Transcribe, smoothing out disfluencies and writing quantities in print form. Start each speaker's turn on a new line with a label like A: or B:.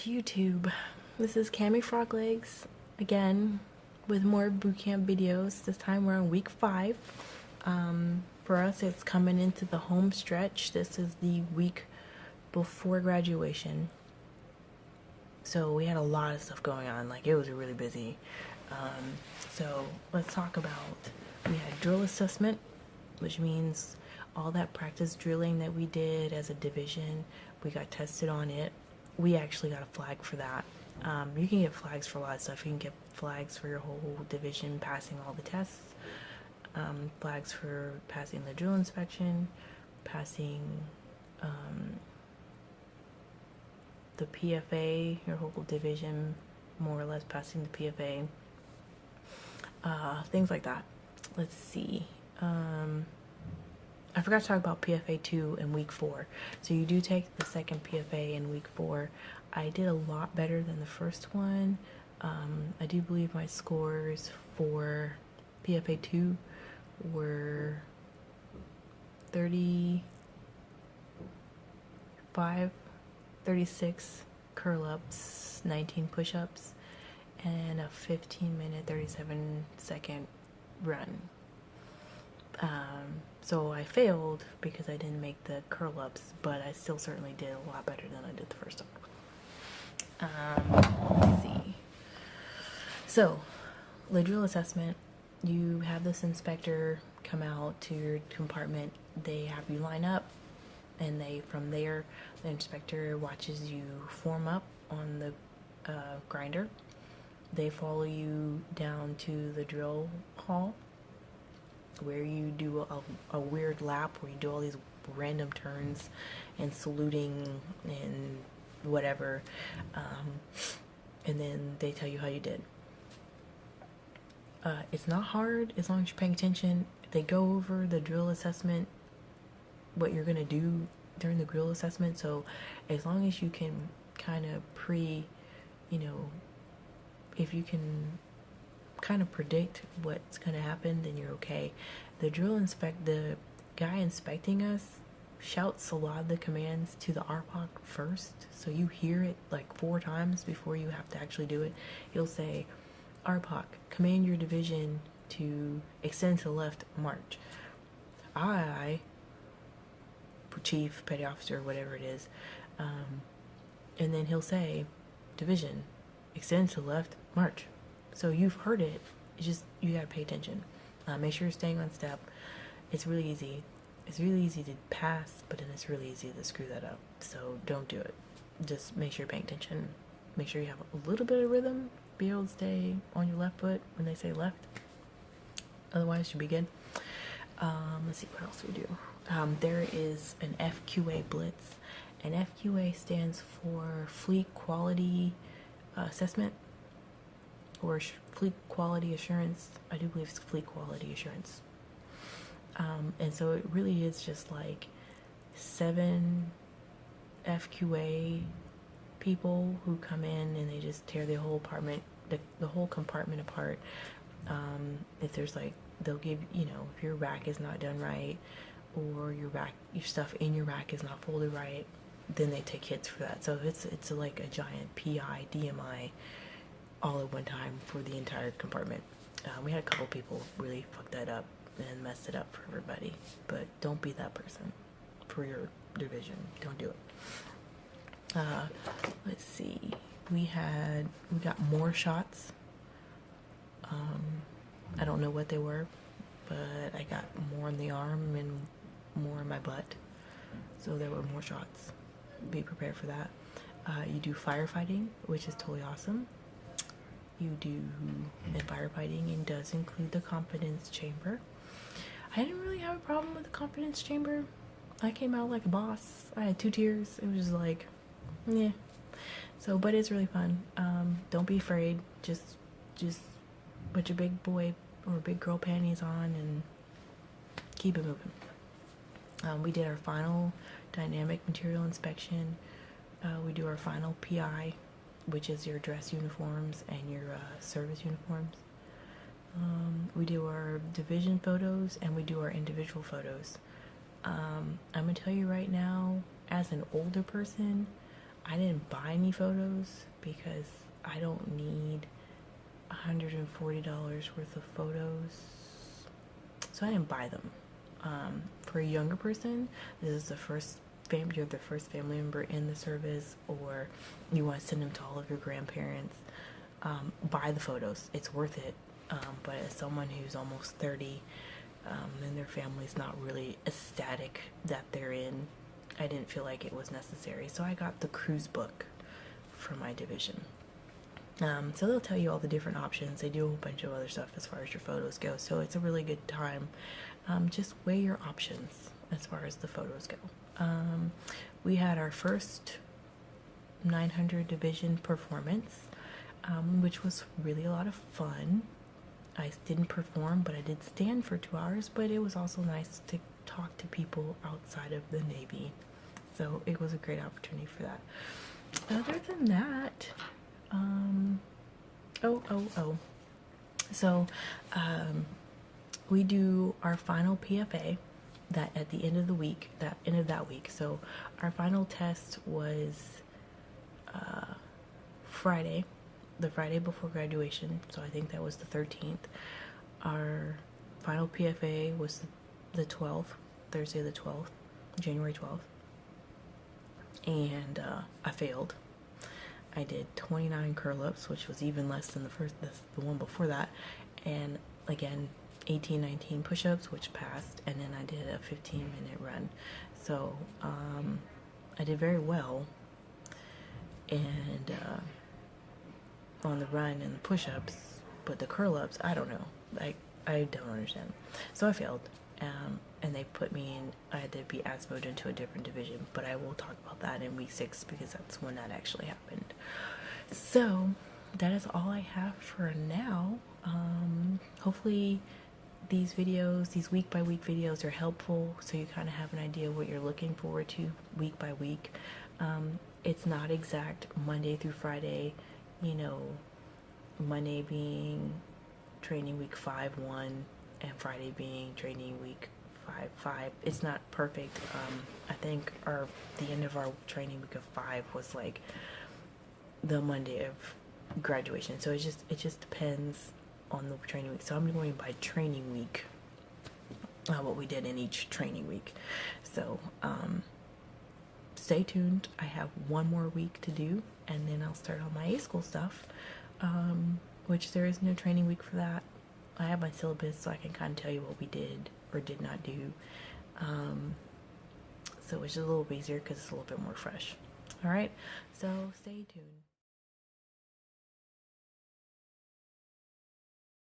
A: to YouTube. This is Cami Froglegs again with more bootcamp videos. This time we're on week 5. For us, it's coming into the home stretch. This is the week before graduation. So we had a lot of stuff going on. Like, it was really busy. So let's talk about, we had drill assessment, which means all that practice drilling that we did as a division, we got tested on it. We actually got a flag for that. You can get flags for a lot of stuff. You can get flags for your whole division passing all the tests, flags for passing the drill inspection, passing the PFA, your whole division, more or less passing the PFA, things like that. Let's see. I forgot to talk about PFA 2 in week 4. So you do take the second PFA in week 4. I did a lot better than the first one. I do believe my scores for PFA 2 were 35, 36 curl ups, 19 push ups, and a 15-minute, 37-second run. So I failed because I didn't make the curl ups, but I still certainly did a lot better than I did the first one. Let's see. So, the drill assessment, you have this inspector come out to your compartment. They have you line up, and from there, the inspector watches you form up on the grinder. They follow you down to the drill hall, where you do a weird lap where you do all these random turns and saluting and whatever, and then they tell you how you did. It's not hard as long as you're paying attention. They go over the drill assessment, what you're gonna do during the drill assessment, so as long as you can kind of if you can kind of predict what's going to happen, then you're okay. The guy inspecting us shouts a lot of the commands to the RPOC first, so you hear it like 4 times before you have to actually do it. He'll say, RPOC, command your division to extend to the left, march. I, chief, petty officer, whatever it is, and then he'll say, division, extend to the left, march. So you've heard it. It's just, you gotta pay attention. Make sure you're staying on step. It's really easy. It's really easy to pass, but then it's really easy to screw that up. So don't do it. Just make sure you're paying attention. Make sure you have a little bit of rhythm. Be able to stay on your left foot when they say left. Otherwise, you should be good. Let's see what else we do. There is an FQA blitz. And FQA stands for Fleet Quality Assessment, or Fleet Quality Assurance. I do believe it's Fleet Quality Assurance. And so it really is just like 7 FQA people who come in and they just tear the whole apartment, the whole compartment apart. If there's they'll give, if your rack is not done right, or your stuff in your rack is not folded right, then they take hits for that. So it's like a giant PI, DMI, all at one time for the entire compartment. We had a couple people really fuck that up and messed it up for everybody, but don't be that person for your division. Don't do it. Let's see. We got more shots. I don't know what they were, but I got more in the arm and more in my butt. So there were more shots. Be prepared for that. You do firefighting, which is totally awesome. And firefighting, and does include the confidence chamber. I didn't really have a problem with the confidence chamber. I came out like a boss. I had 2 tiers. It was just like, yeah. So, but it's really fun. Don't be afraid. Just put your big boy or big girl panties on and keep it moving. We did our final dynamic material inspection. We do our final PI, which is your dress uniforms and your service uniforms. We do our division photos and we do our individual photos. I'm gonna tell you right now, as an older person, I didn't buy any photos because I don't need $140 worth of photos, so I didn't buy them. For a younger person, this is the first you're the first family member in the service, or you want to send them to all of your grandparents, buy the photos. It's worth it. But as someone who's almost 30, and their family's not really ecstatic that they're in, I didn't feel like it was necessary. So I got the cruise book for my division. So they'll tell you all the different options. They do a whole bunch of other stuff as far as your photos go. So it's a really good time. Just weigh your options as far as the photos go. We had our first 900 division performance, which was really a lot of fun. I didn't perform, but I did stand for 2 hours, but it was also nice to talk to people outside of the Navy. So it was a great opportunity for that. Other than that, so we do our final PFA that at the end of the week, that week. So our final test was Friday, the Friday before graduation, so I think that was the 13th. Our final PFA was the 12th, Thursday the 12th, January 12th, and I failed. I did 29 curl-ups, which was even less than the one before that, and again 18-19 push-ups, which passed, and then I did a 15-minute run. So I did very well, and on the run and the push-ups, but the curl-ups, I don't know, like I don't understand. So I failed, and they put me in. I had to be ASMO'd into a different division, but I will talk about that in week 6 because that's when that actually happened. So that is all I have for now. Hopefully these videos, these week by week videos, are helpful, so you kind of have an idea what you're looking forward to week by week. It's not exact Monday through Friday, you know, Monday being training week 5-1 and Friday being training week 5-5. It's not perfect. I think the end of our training week of 5 was like the Monday of graduation. So it just depends on the training week. So I'm going by training week, what we did in each training week. So stay tuned. I have one more week to do, and then I'll start on my A school stuff, which there is no training week for that. I have my syllabus, so I can kind of tell you what we did or did not do. So it's just a little bit easier because it's a little bit more fresh. All right, so stay tuned.